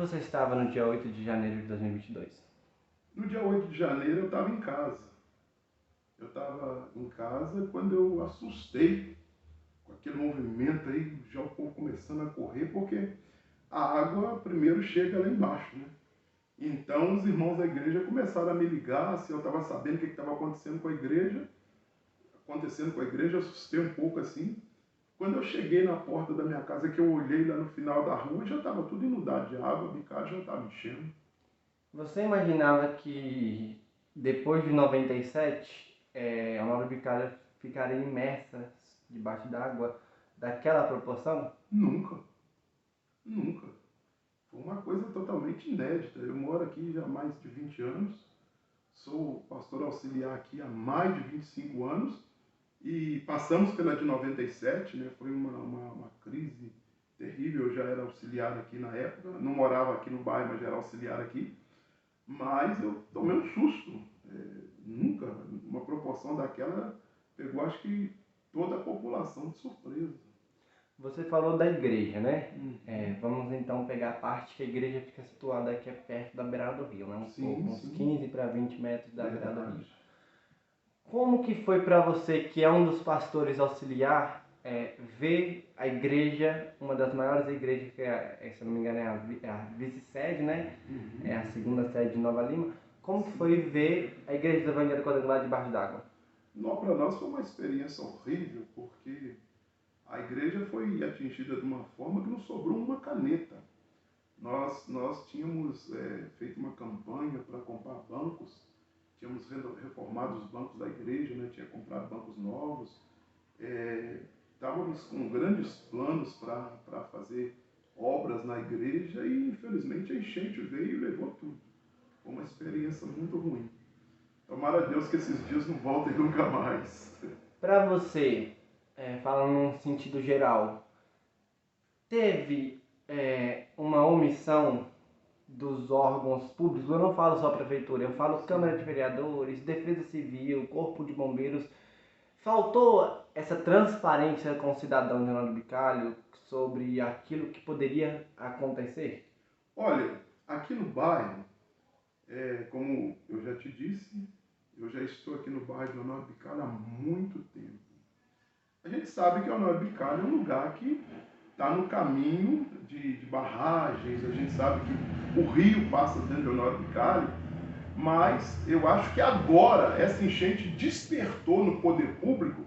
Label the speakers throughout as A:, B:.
A: você estava no dia 8 de janeiro de 2022?
B: No dia 8 de janeiro eu estava em casa. Eu estava em casa quando eu assustei com aquele movimento aí, já o povo começando a correr, porque a água primeiro chega lá embaixo, né? Então os irmãos da igreja começaram a me ligar, se eu estava sabendo o que estava acontecendo com a igreja, eu assustei um pouco assim. Quando eu cheguei na porta da minha casa, que eu olhei lá no final da rua, já estava tudo inundado de água, a bicada já estava enchendo.
A: Você imaginava que depois de 97, a Nova Bicalha ficaria imersa debaixo d'água daquela proporção?
B: Nunca, nunca. Foi uma coisa totalmente inédita. Eu moro aqui já há mais de 20 anos, sou pastor auxiliar aqui há mais de 25 anos e passamos pela de 97, né? Foi uma crise terrível. Eu já era auxiliar aqui na época, não morava aqui no bairro, mas já era auxiliar aqui. Mas eu tomei um susto. Nunca, uma proporção daquela pegou, acho que, toda a população de surpresa.
A: Você falou da igreja, né?
B: Uhum.
A: Vamos então pegar a parte que a igreja fica situada aqui perto da beirada do rio, né? Um pouco,
B: Sim,
A: uns
B: sim,
A: 15 para 20 metros da beirada do rio.
B: verdade.
A: Como que foi para você, que é um dos pastores auxiliar, ver a igreja, uma das maiores igrejas, que se eu não me engano é a vice-sede, né? É
B: Uhum.
A: a segunda sede de Nova Lima. Como que foi
B: Sim.
A: ver a igreja do Evangelho Quadrangular debaixo d'água?
B: Para nós foi uma experiência horrível, porque a igreja foi atingida de uma forma que não sobrou uma caneta. Nós tínhamos feito uma campanha para comprar bancos, tínhamos reformado os bancos da igreja, né? Tinha comprado bancos novos, estávamos com grandes planos para fazer obras na igreja e infelizmente a enchente veio e levou tudo. Foi uma experiência muito ruim. Tomara a Deus que esses dias não voltem nunca mais.
A: Para você, falando num sentido geral, teve uma omissão dos órgãos públicos? Eu não falo só prefeitura, eu falo Câmara de
B: Sim.
A: Vereadores, Defesa Civil, Corpo de Bombeiros. Faltou essa transparência com o cidadão de Leonardo Bicalho sobre aquilo que poderia acontecer?
B: Olha, aqui no bairro, como eu já te disse, eu já estou aqui no bairro de Honório Bicalho há muito tempo. A gente sabe que Honório Bicalho é um lugar que está no caminho de barragens, a gente sabe que o rio passa dentro de Honório Bicalho, mas eu acho que agora essa enchente despertou no poder público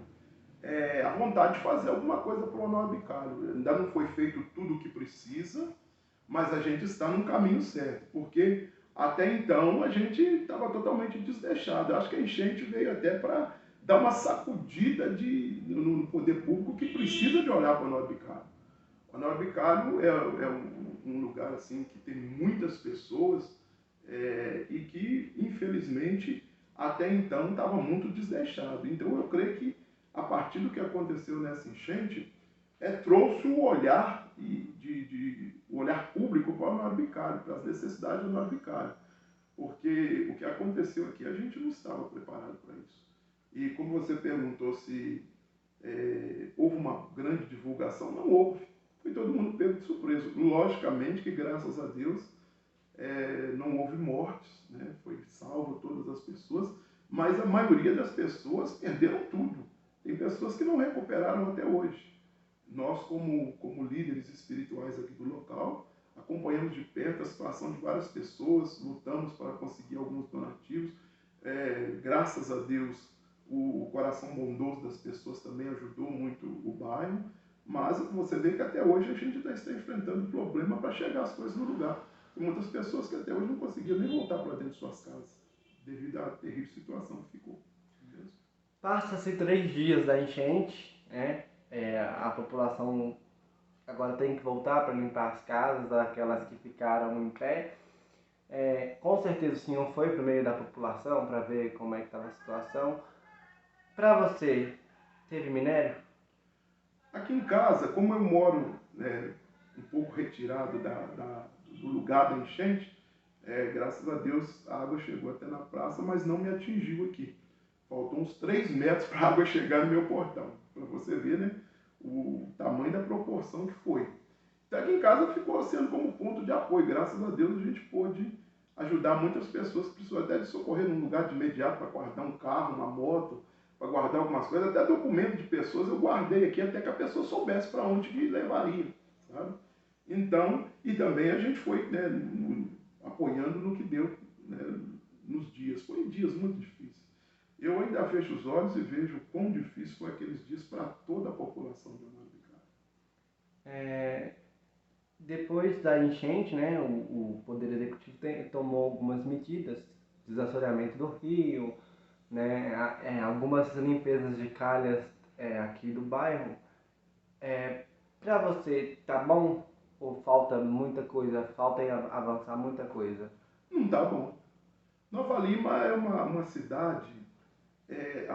B: a vontade de fazer alguma coisa para o Honório Bicalho. Ainda não foi feito tudo o que precisa, mas a gente está no caminho certo, porque até então a gente estava totalmente desleixado. Eu acho que a enchente veio até para dar uma sacudida no poder público que precisa de olhar para o Honório Bicalho. O Honório Bicalho é um lugar assim que tem muitas pessoas e que, infelizmente, até então estava muito desleixado. Então eu creio que a partir do que aconteceu nessa enchente, trouxe o olhar o olhar público para o Honório Bicalho, para as necessidades do Honório Bicalho. Porque o que aconteceu aqui, a gente não estava preparado para isso. E como você perguntou se houve uma grande divulgação, não houve. Foi todo mundo pego de surpresa. Logicamente que, graças a Deus, não houve mortes, né? Foi salvo todas as pessoas, mas a maioria das pessoas perderam tudo. Tem pessoas que não recuperaram até hoje. Nós, como líderes espirituais aqui do local, acompanhamos de perto a situação de várias pessoas, lutamos para conseguir alguns donativos. Graças a Deus, o coração bondoso das pessoas também ajudou muito o bairro, mas você vê que até hoje a gente está enfrentando problema para chegar as coisas no lugar. Tem muitas pessoas que até hoje não conseguiram nem voltar para dentro de suas casas, devido à terrível situação que ficou. Mesmo.
A: Passa-se 3 dias da enchente, né? A população agora tem que voltar para limpar as casas, aquelas que ficaram em pé. Com certeza o senhor foi para o meio da população para ver como é que estava a situação. Para você, teve minério?
B: Aqui em casa, como eu moro um pouco retirado do lugar da enchente, graças a Deus a água chegou até na praça, mas não me atingiu aqui. Faltou uns 3 metros para a água chegar no meu portão. Para você ver, né, o tamanho da proporção que foi. Até aqui em casa ficou sendo como ponto de apoio. Graças a Deus a gente pôde ajudar muitas pessoas que precisam até de socorrer num lugar de imediato para guardar um carro, uma moto, para guardar algumas coisas, até documento de pessoas eu guardei aqui até que a pessoa soubesse para onde que levaria, sabe? Então, e também a gente foi, né, apoiando no que deu, né, nos dias. Foi dias muito difíceis. Eu ainda fecho os olhos e vejo o quão difícil foi aqueles dias para toda a população de Honório
A: É, depois da enchente, né, o Poder Executivo tomou algumas medidas, desassoreamento do rio, né, algumas limpezas de calhas aqui do bairro. Para você, tá bom? Ou falta muita coisa, falta avançar muita coisa?
B: Não tá bom. Nova Lima é uma cidade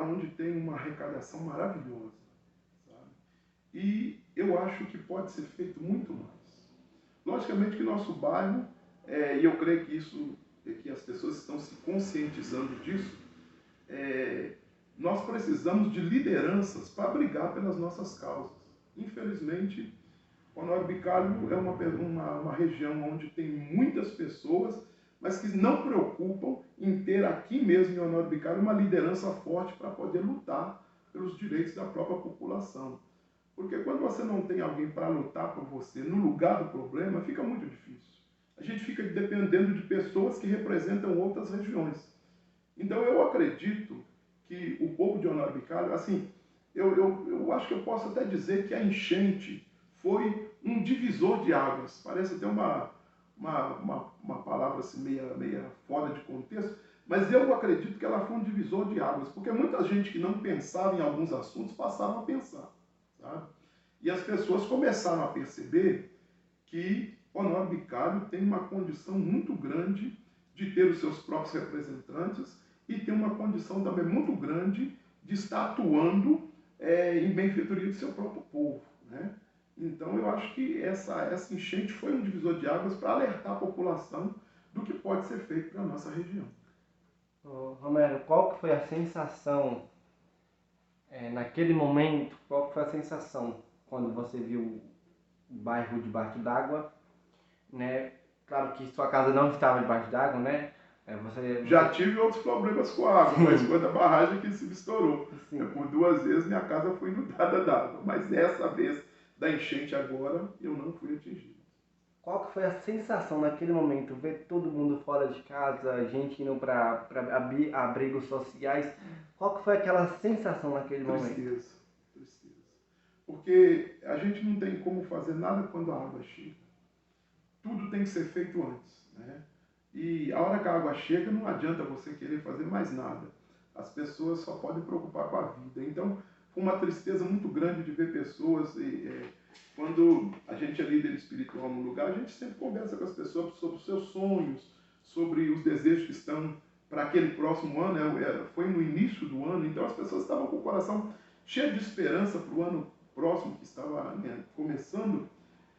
B: onde tem uma arrecadação maravilhosa, sabe? E eu acho que pode ser feito muito mais. Logicamente que nosso bairro, e eu creio que isso, que as pessoas estão se conscientizando disso, nós precisamos de lideranças para brigar pelas nossas causas. Infelizmente, Honório Bicalho é uma região onde tem muitas pessoas, mas que não preocupam em ter aqui mesmo em Honório Bicalho uma liderança forte para poder lutar pelos direitos da própria população. Porque quando você não tem alguém para lutar por você no lugar do problema, fica muito difícil. A gente fica dependendo de pessoas que representam outras regiões. Então eu acredito que o povo de Honório Bicalho, assim, eu acho que eu posso até dizer que a enchente foi um divisor de águas. Parece até uma palavra assim, meia fora de contexto, mas eu acredito que ela foi um divisor de águas, porque muita gente que não pensava em alguns assuntos passaram a pensar, sabe? E as pessoas começaram a perceber que Honório Bicalho tem uma condição muito grande de ter os seus próprios representantes e tem uma condição também muito grande de estar atuando em benfeitoria do seu próprio povo, né? Então eu acho que essa enchente foi um divisor de águas para alertar a população do que pode ser feito para a nossa região.
A: Romero, qual que foi a sensação naquele momento? Qual que foi a sensação quando você viu o bairro debaixo d'água, né? Claro que sua casa não estava debaixo d'água, né?
B: Já tive outros problemas com a água, mas foi da barragem que se estourou. Por 2 vezes minha casa foi inundada d'água, mas essa vez da enchente agora eu não fui atingido.
A: Qual que foi a sensação naquele momento? Ver todo mundo fora de casa, gente indo para abrigos sociais. Qual que foi aquela sensação naquele momento?
B: Tristeza. Porque a gente não tem como fazer nada quando a água chega. Tudo tem que ser feito antes, né? E a hora que a água chega, não adianta você querer fazer mais nada. As pessoas só podem preocupar com a vida. Então, foi uma tristeza muito grande de ver pessoas. Quando a gente é líder espiritual no lugar, a gente sempre conversa com as pessoas sobre os seus sonhos, sobre os desejos que estão para aquele próximo ano. Foi no início do ano, então as pessoas estavam com o coração cheio de esperança para o ano próximo que estava, né, começando.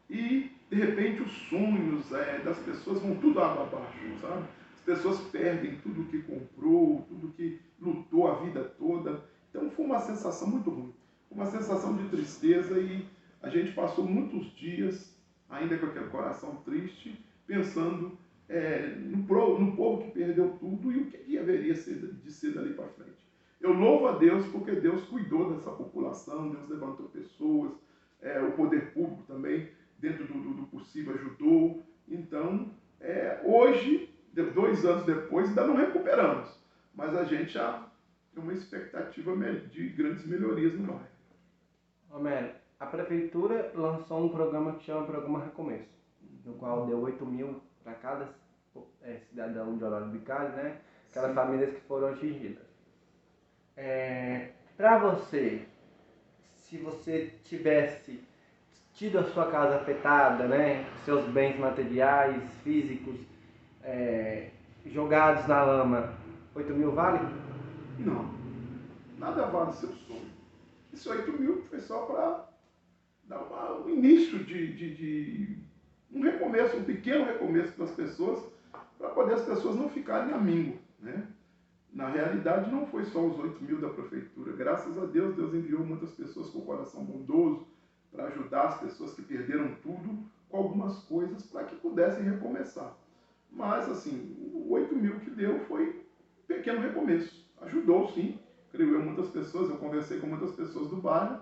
B: E, de repente, os sonhos das pessoas vão tudo água abaixo, sabe? As pessoas perdem tudo que comprou, tudo que lutou a vida toda. Então, foi uma sensação muito ruim. Uma sensação de tristeza e a gente passou muitos dias, ainda com aquele coração triste, pensando no povo que perdeu tudo e o que haveria de ser dali para frente. Eu louvo a Deus porque Deus cuidou dessa população, Deus levantou pessoas, o poder público também, dentro do possível, ajudou. Então, hoje, 2 anos depois, ainda não recuperamos, mas a gente já tem uma expectativa de grandes melhorias no bairro.
A: Romero, a prefeitura lançou um programa que chama Programa Recomeço, no qual deu 8 mil para cada cidadão de Honório Bicalho, né? Aquelas famílias que foram atingidas. Para você, se você tivesse tido a sua casa afetada, né? Seus bens materiais, físicos, jogados na lama, 8 mil vale?
B: Não, nada vale seu sonho. Esse 8 mil foi só para dar um início de um recomeço, um pequeno recomeço para as pessoas, para poder as pessoas não ficarem à míngua, né? Na realidade, não foi só os 8 mil da prefeitura. Graças a Deus, Deus enviou muitas pessoas com o coração bondoso, para ajudar as pessoas que perderam tudo com algumas coisas para que pudessem recomeçar. Mas, assim, o 8 mil que deu foi um pequeno recomeço. Ajudou, sim, creio eu, muitas pessoas. Eu conversei com muitas pessoas do bairro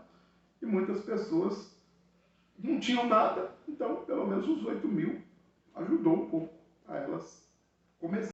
B: e muitas pessoas não tinham nada, então pelo menos os 8 mil ajudou um pouco a elas começarem.